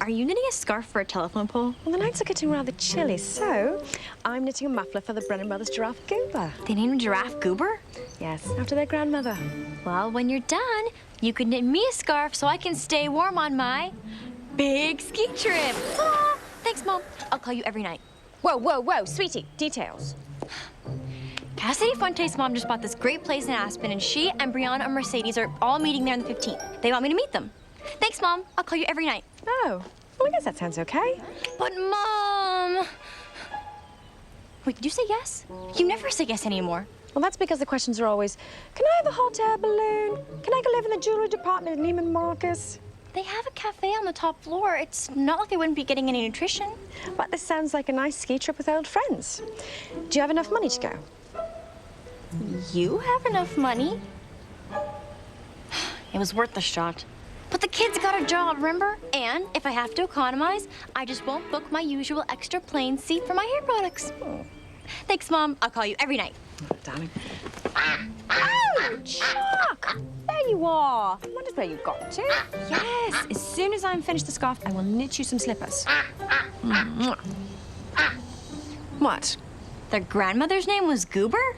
are you knitting a scarf for a telephone pole? Well, the nights are getting rather chilly, so I'm knitting a muffler for the Brennan Brothers giraffe Goober. They named Giraffe Goober? Yes, after their grandmother. Well, when you're done, you could knit me a scarf so I can stay warm on my big ski trip. Ah, thanks, Mom. I'll call you every night. Whoa, whoa, whoa, sweetie, details. Cassidy Fuente's mom just bought this great place in Aspen, and she and Brianna and Mercedes are all meeting there on the 15th. They want me to meet them. Thanks, Mom. I'll call you every night. Oh, well, I guess that sounds okay. But, Mom... Wait, did you say yes? You never say yes anymore. Well, that's because the questions are always, can I have a hot air balloon? Can I go live in the jewelry department at Neiman Marcus? They have a cafe on the top floor. It's not like they wouldn't be getting any nutrition. But this sounds like a nice ski trip with old friends. Do you have enough money to go? You have enough money? It was worth the shot. But the kid's got a job, remember? And if I have to economize, I just won't book my usual extra plane seat for my hair products. Thanks, Mom. I'll call you every night. Oh, darling. Oh, Chuck! There you are. I wondered where you got to. Yes, as soon as I'm finished the scarf, I will knit you some slippers. What? Their grandmother's name was Goober?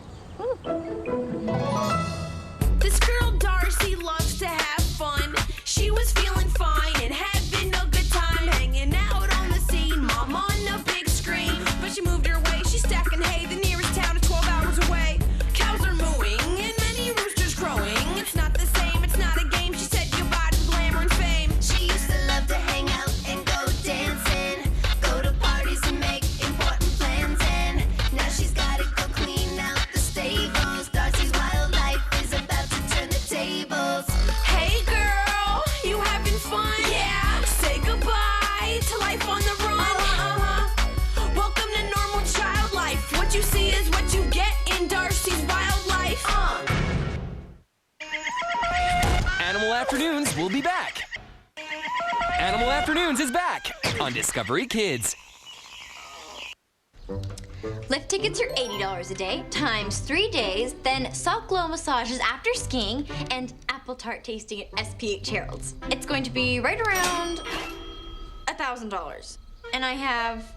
This girl Darcy loves to have fun. She was feeling fine and having a good time hanging out on the scene, mom on a big screen. But she moved her way, she's stacking hay. The nearest town is 12 hours away. Cows are mooing and many roosters crowing. It's not the same, it's not a game. She said goodbye to glamour and fame. She used to love to hang out and go dancing, go to parties and make important plans. And now she's gotta go clean out the stables. Darcy's wild life is about to turn the tables. Hey girl, you having fun? Yeah. Say goodbye to life on the run. Welcome to normal child life. What you see is what you get in Darcy's wild life. Animal Afternoons will be back. Animal Afternoons is back on Discovery Kids. Lift tickets are $80 a day, times 3 days, then soft glow massages after skiing, and apple tart tasting at SPH Harold's. It's going to be right around $1,000. And I have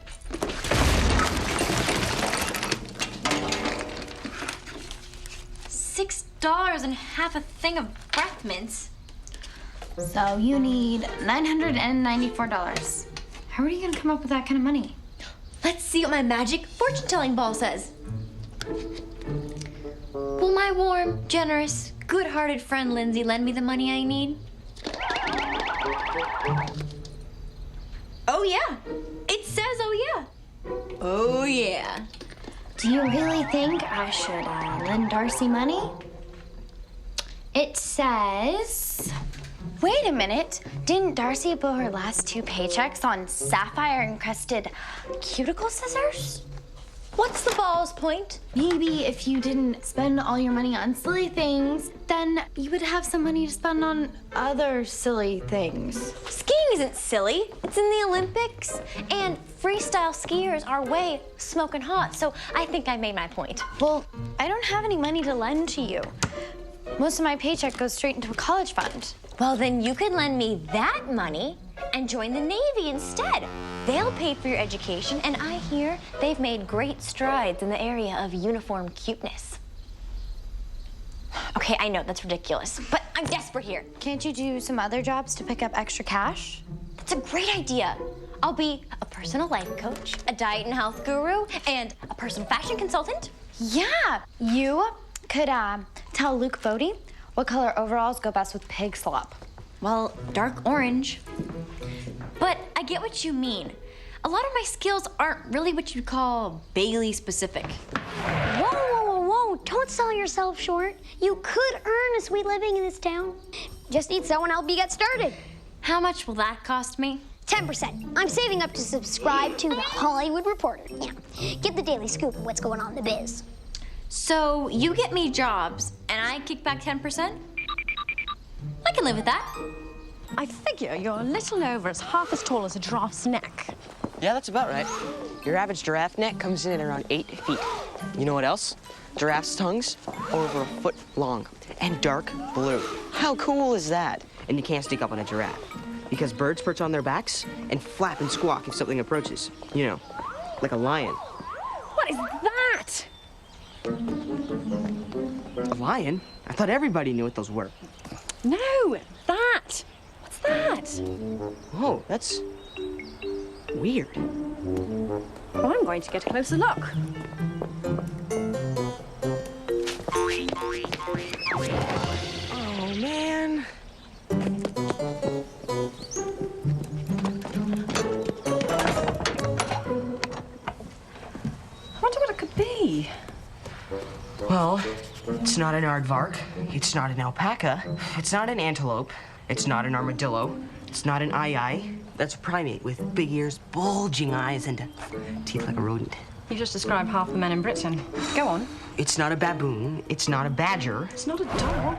$6 and half a thing of breath mints. So you need $994. How are you gonna come up with that kind of money? Let's see what my magic fortune-telling ball says. Will my warm, generous, good-hearted friend Lindsay lend me the money I need? Oh, yeah. It says, oh, yeah. Oh, yeah. Do you really think I should lend Darcy money? It says... Wait a minute. Didn't Darcy blow her last 2 paychecks on sapphire-encrusted cuticle scissors? What's the ball's point? Maybe if you didn't spend all your money on silly things, then you would have some money to spend on other silly things. Skiing isn't silly. It's in the Olympics. And freestyle skiers are way smoking hot, so I think I made my point. Well, I don't have any money to lend to you. Most of my paycheck goes straight into a college fund. Well, then you could lend me that money and join the Navy instead. They'll pay for your education, and I hear they've made great strides in the area of uniform cuteness. Okay, I know that's ridiculous, but I'm desperate here. Can't you do some other jobs to pick up extra cash? That's a great idea. I'll be a personal life coach, a diet and health guru, and a personal fashion consultant. Yeah, you could tell Luke Bodie what color overalls go best with pig slop. Well, dark orange. But I get what you mean. A lot of my skills aren't really what you'd call Bailey specific. Whoa, whoa, whoa, whoa. Don't sell yourself short. You could earn a sweet living in this town. Just need someone to help you get started. How much will that cost me? 10%. I'm saving up to subscribe to the Hollywood Reporter. Yeah, get the daily scoop of what's going on in the biz. So you get me jobs, and I kick back 10%? I can live with that. I figure you're a little over half as tall as a giraffe's neck. Yeah, that's about right. Your average giraffe neck comes in at around 8 feet. You know what else? Giraffes' tongues are over a foot long and dark blue. How cool is that? And you can't sneak up on a giraffe. because birds perch on their backs and flap and squawk if something approaches. You know, like a lion. What is that? A lion? I thought everybody knew what those were. No, that. What's that? Whoa, that's weird. Well, I'm going to get a closer look. Oh, man. I wonder what it could be. Well, it's not an aardvark. It's not an alpaca. It's not an antelope. It's not an armadillo. It's not an ai. That's a primate with big ears, bulging eyes, and teeth like a rodent. You just described half the men in Britain. Go on. It's not a baboon. It's not a badger. It's not a dog.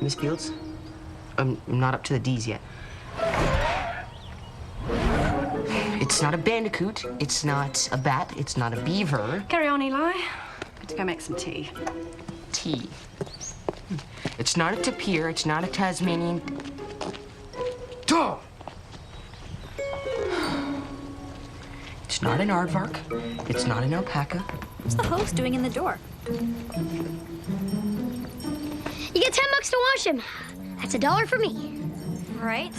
Miss Fields, I'm not up to the D's yet. It's not a bandicoot. It's not a bat. It's not a beaver. Carry on, Eli. Got to go make some tea. Tea. It's not a tapir. It's not a Tasmanian. Duh! It's not an aardvark. It's not an alpaca. What's the host doing in the door? You get $10 to wash him. That's $1 for me. Right.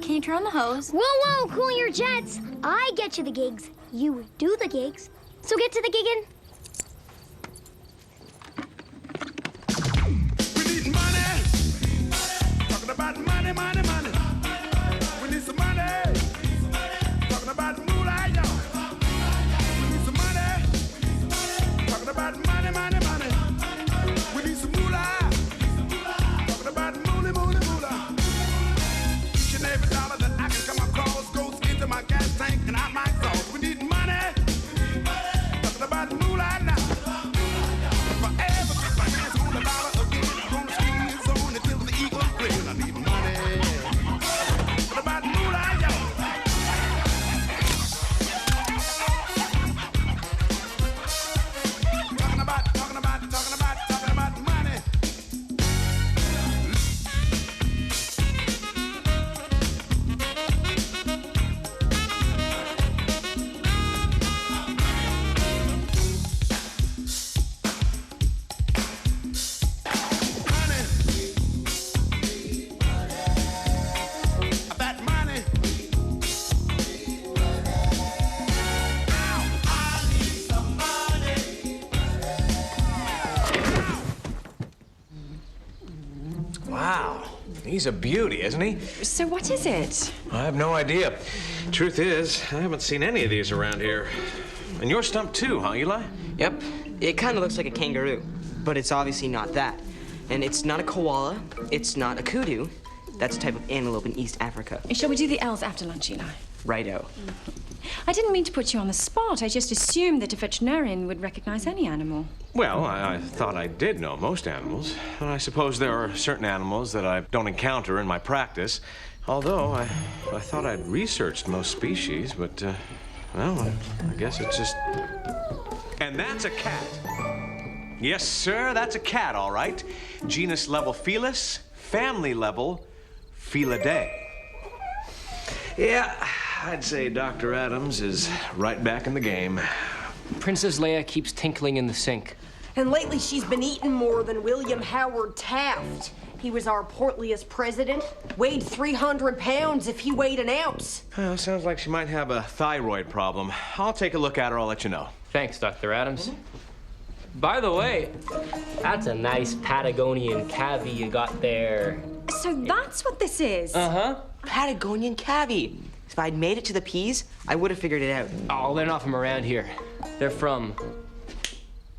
Can you turn on the hose? Whoa, whoa, cool your jets. I get you the gigs. You do the gigs. So get to the gigging. We need money. Talking about money, money, money. We need some money. Talking about moolah, y'all. We need some money. Talking about money, money, money. We need some moolah. Talking about moolah, moolah, moolah. Each and every dollar that I can come across goes into my gas tank and out my exhaust. We need money. Talking about moolah now. Forever get my hands on the dollar again. Gonna squeeze on it till the eagle grin. I need money. Talking about moolah, y'all. Talking about money. About money. Wow, he's a beauty, isn't he? So what is it? I have no idea. Truth is, I haven't seen any of these around here. And you're stumped too, huh, Eli? Yep. It kind of looks like a kangaroo, but it's obviously not that. And it's not a koala. It's not a kudu. That's a type of antelope in East Africa. Shall we do the L's after lunch, Eli? Righto. I didn't mean to put you on the spot. I just assumed that a veterinarian would recognize any animal. Well, I thought I did know most animals. And I suppose there are certain animals that I don't encounter in my practice. Although I thought I'd researched most species, but, well, I guess it's just... And that's a cat. Yes, sir, that's a cat, all right. Genus level Felis, family level Felidae. Yeah, I'd say Dr. Adams is right back in the game. Princess Leia keeps tinkling in the sink. And lately she's been eating more than William Howard Taft. He was our portliest president. Weighed 300 pounds if he weighed an ounce. Well, sounds like she might have a thyroid problem. I'll take a look at her, I'll let you know. Thanks, Dr. Adams. By the way, that's a nice Patagonian cavi you got there. So that's what this is? Uh-huh. Patagonian cavi. If I'd made it to the P's, I would have figured it out. Oh, they're not from around here. They're from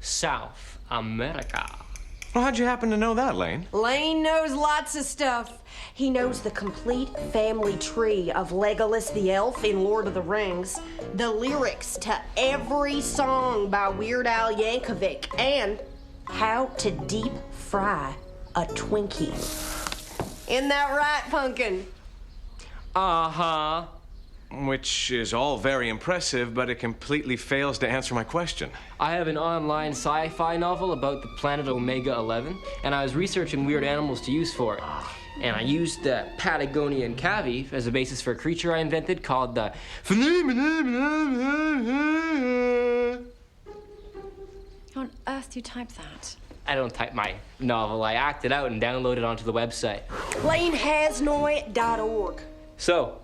South America. Well, how'd you happen to know that, Lane? Lane knows lots of stuff. He knows the complete family tree of Legolas the Elf in Lord of the Rings, the lyrics to every song by Weird Al Yankovic, and how to deep fry a Twinkie. Isn't that right, Pumpkin? Uh-huh. Which is all very impressive, but it completely fails to answer my question. I have an online sci-fi novel about the planet Omega 11, and I was researching weird animals to use for it. And I used the Patagonian cavy as a basis for a creature I invented called the... How on earth do you type that? I don't type my novel. I act it out and download it onto the website. Plainhasnoy.org. So,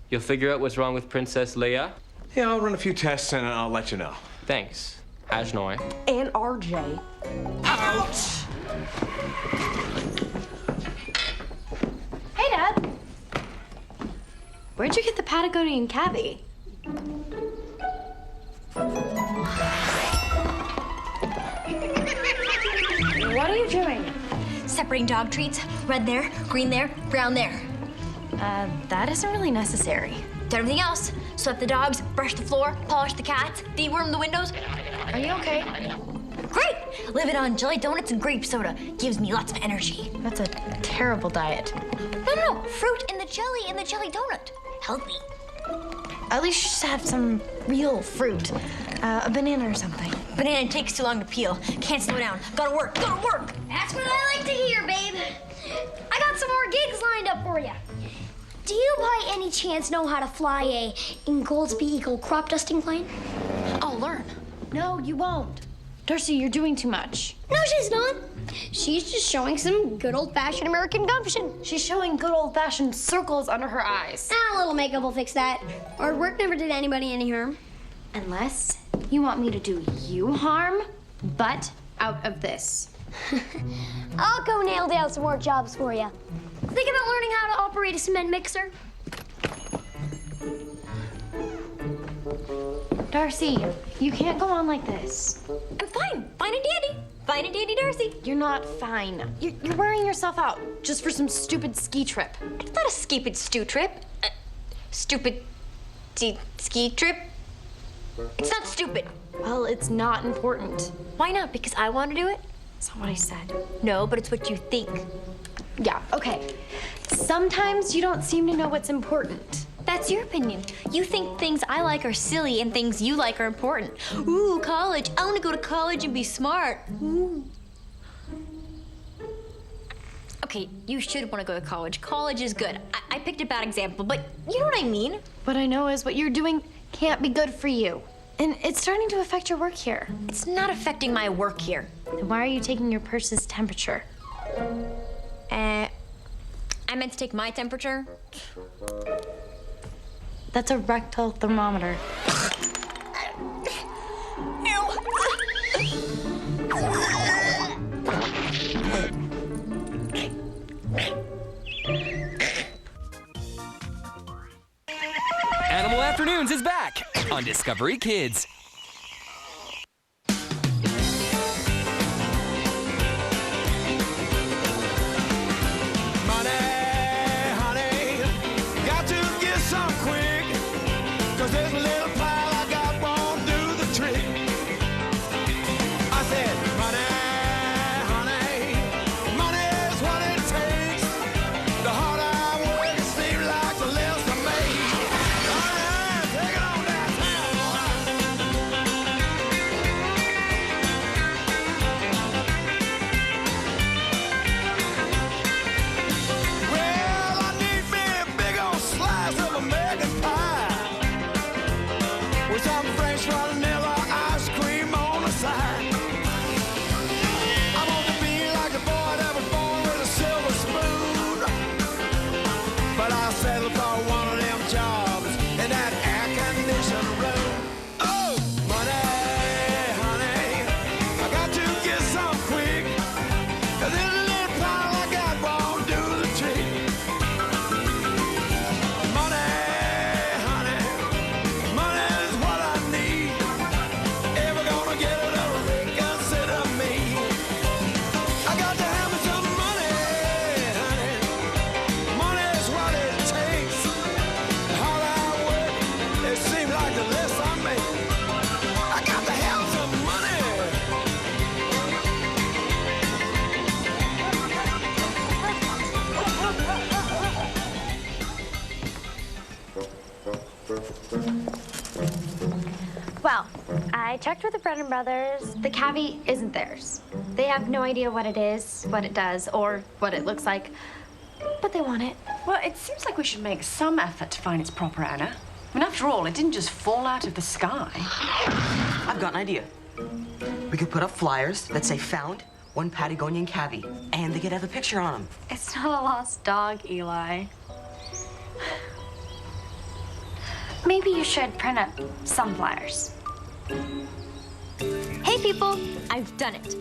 you'll figure out what's wrong with Princess Leia? Yeah, I'll run a few tests and I'll let you know. Thanks, Hajnoy. And RJ. Ouch! Hey, Dad. Where'd you get the Patagonian cavy? What are you doing? Separating dog treats. Red there, green there, brown there. That isn't really necessary. Do everything else. Sweep the dogs, brush the floor, polish the cats, deworm the windows. Are you okay? Great! Live it on jelly donuts and grape soda. Gives me lots of energy. That's a terrible diet. No. Fruit in the jelly donut. Healthy. At least you should have some real fruit. A banana or something. Banana takes too long to peel. Can't slow down. Gotta work. That's what I like to hear, babe. I got some more gigs lined up for you. Do you by any chance know how to fly a Ingoldsby Eagle crop dusting plane? I'll learn. No, you won't. Darcy, you're doing too much. No, she's not. She's just showing some good old-fashioned American gumption. She's showing good old-fashioned circles under her eyes. A little makeup will fix that. Hard work never did anybody any harm. Unless you want me to do you harm, but out of this. I'll go nail down some more jobs for you. Think about learning how to operate a cement mixer? Darcy, you can't go on like this. I'm fine. Fine and dandy. Fine and dandy, Darcy. You're not fine. You're wearing yourself out just for some stupid ski trip. It's not a stupid stew trip. Stupid ski trip. It's not stupid. Well, it's not important. Why not? Because I want to do it? That's not what I said. No, but it's what you think. Yeah, okay. Sometimes you don't seem to know what's important. That's your opinion. You think things I like are silly and things you like are important. Ooh, college. I want to go to college and be smart. Ooh. Okay, you should want to go to college. College is good. I picked a bad example, but you know what I mean. What I know is what you're doing can't be good for you. And it's starting to affect your work here. It's not affecting my work here. Then why are you taking your purse's temperature? I meant to take my temperature. That's a rectal thermometer. Animal Afternoons is back on Discovery Kids. Well, I checked with the Brennan brothers. The cavy isn't theirs. They have no idea what it is, what it does, or what it looks like. But but they want it. Well, it seems like we should make some effort to find its proper owner. I mean, after all, it didn't just fall out of the sky. I've got an idea. We could put up flyers that say found one Patagonian cavy, and they could have a picture on them. It's not a lost dog, Eli. Maybe you should print up some flyers. Hey people, I've done it.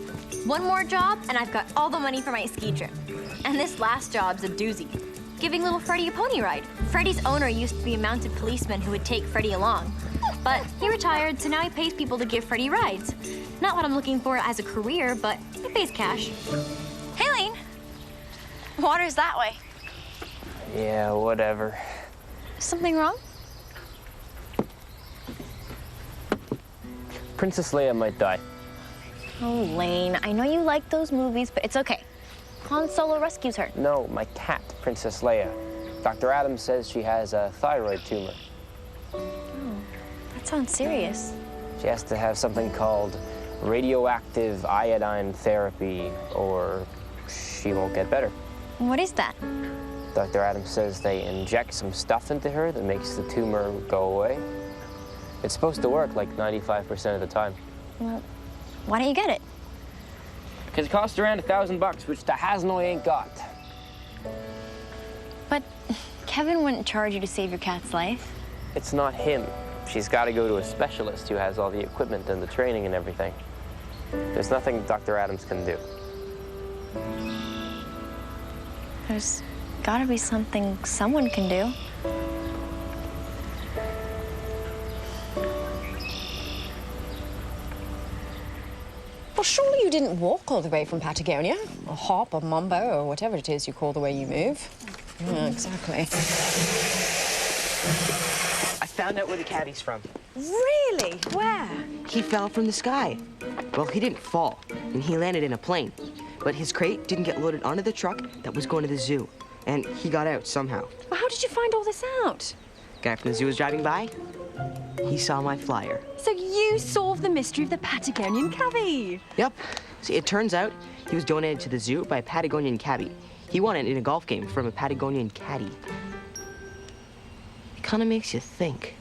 One more job and I've got all the money for my ski trip. And this last job's a doozy. Giving little Freddie a pony ride. Freddie's owner used to be a mounted policeman who would take Freddie along. But he retired, so now he pays people to give Freddie rides. Not what I'm looking for as a career, but it pays cash. Hey, Lane. Water's that way. Yeah, whatever. Something wrong? Princess Leia might die. Oh, Lane, I know you like those movies, but it's okay. Han Solo rescues her. No, my cat, Princess Leia. Dr. Adams says she has a thyroid tumor. Oh, that sounds serious. She has to have something called radioactive iodine therapy, or she won't get better. What is that? Dr. Adams says they inject some stuff into her that makes the tumor go away. It's supposed to work like 95% of the time. Well, why don't you get it? Because it costs around $1,000, which the Hasno ain't got. But Kevin wouldn't charge you to save your cat's life. It's not him. She's got to go to a specialist who has all the equipment and the training and everything. There's nothing Dr. Adams can do. There's gotta be something someone can do. Well, surely you didn't walk all the way from Patagonia, or hop, or mambo, or whatever it is you call the way you move. Yeah, exactly. I found out where the cavi's from. Really? Where? He fell from the sky. Well, he didn't fall, and he landed in a plane. But his crate didn't get loaded onto the truck that was going to the zoo. And he got out somehow. Well, how did you find all this out? Guy from the zoo was driving by. He saw my flyer. So you solved the mystery of the Patagonian cavy. Yep. See, it turns out he was donated to the zoo by a Patagonian cabbie. He won it in a golf game from a Patagonian caddy. It kind of makes you think.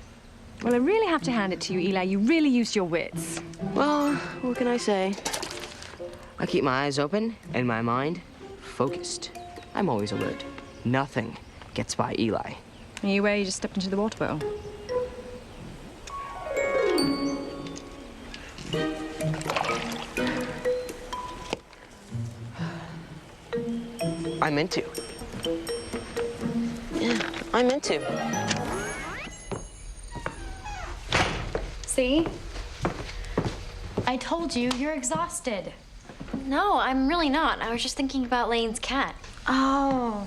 Well, I really have to hand it to you, Eli. You really used your wits. Well, what can I say? I keep my eyes open and my mind focused. I'm always alert. Nothing gets by Eli. Are you where you just stepped into the water bowl? I meant to. Yeah, I meant to. See? I told you, you're exhausted. No, I'm really not. I was just thinking about Lane's cat. Oh,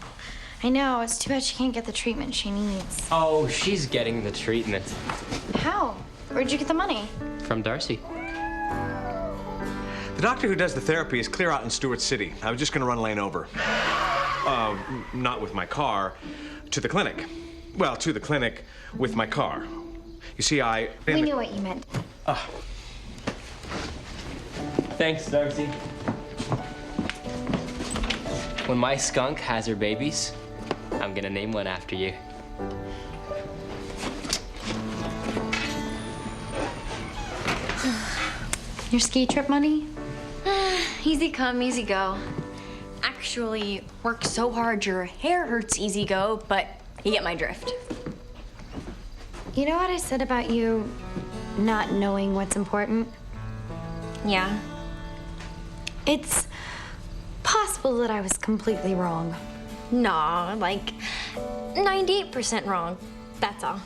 I know. It's too bad she can't get the treatment she needs. Oh, she's getting the treatment. How? Where'd you get the money? From Darcy. The doctor who does the therapy is clear out in Stewart City. I was just gonna run Lane over. Not with my car, to the clinic. Well, to the clinic with my car. You see, We knew what you meant. Thanks, Darcy. When my skunk has her babies, I'm gonna name one after you. Your ski trip money? Easy come, easy go. Actually, work so hard your hair hurts easy go, but you get my drift. You know what I said about you not knowing what's important? Yeah. It's possible that I was completely wrong. Nah, like 98% wrong. That's all.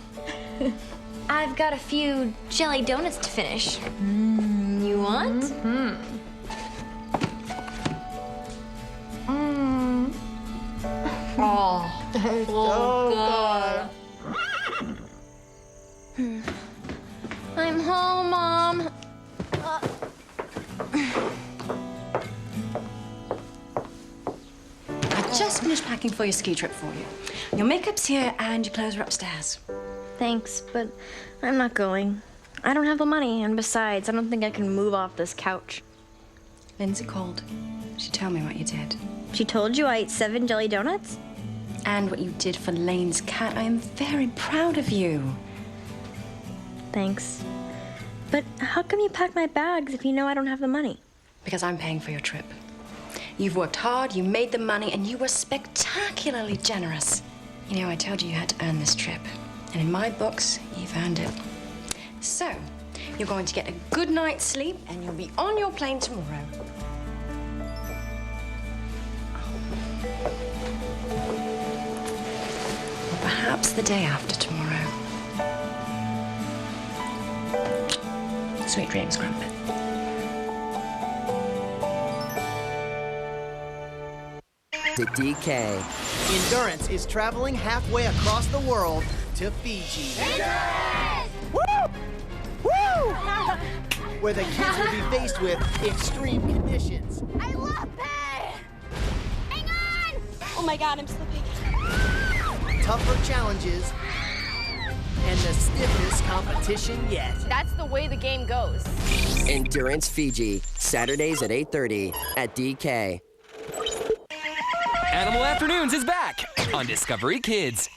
I've got a few jelly donuts to finish. You want? Oh, God. I'm home, Mom. I just finished packing for your ski trip for you. Your makeup's here and your clothes are upstairs. Thanks, but I'm not going. I don't have the money, and besides, I don't think I can move off this couch. Lindsay called. She told me what you did. She told you I ate 7 jelly donuts? and what you did for Lane's cat. I am very proud of you. Thanks. But how come you pack my bags if you know I don't have the money? Because I'm paying for your trip. You've worked hard, you made the money, and you were spectacularly generous. You know, I told you you had to earn this trip. And in my books, you've earned it. So, you're going to get a good night's sleep, and you'll be on your plane tomorrow. Or perhaps the day after tomorrow. Sweet dreams, Crumpet. To DK. Endurance is traveling halfway across the world to Fiji. Woo! Woo! Where the kids will be faced with extreme conditions. I love it! Hang on! Oh my God, I'm slipping. Tougher challenges, and the stiffest competition yet. That's the way the game goes. Endurance Fiji. Saturdays at 8:30 at DK. Animal Afternoons is back on Discovery Kids.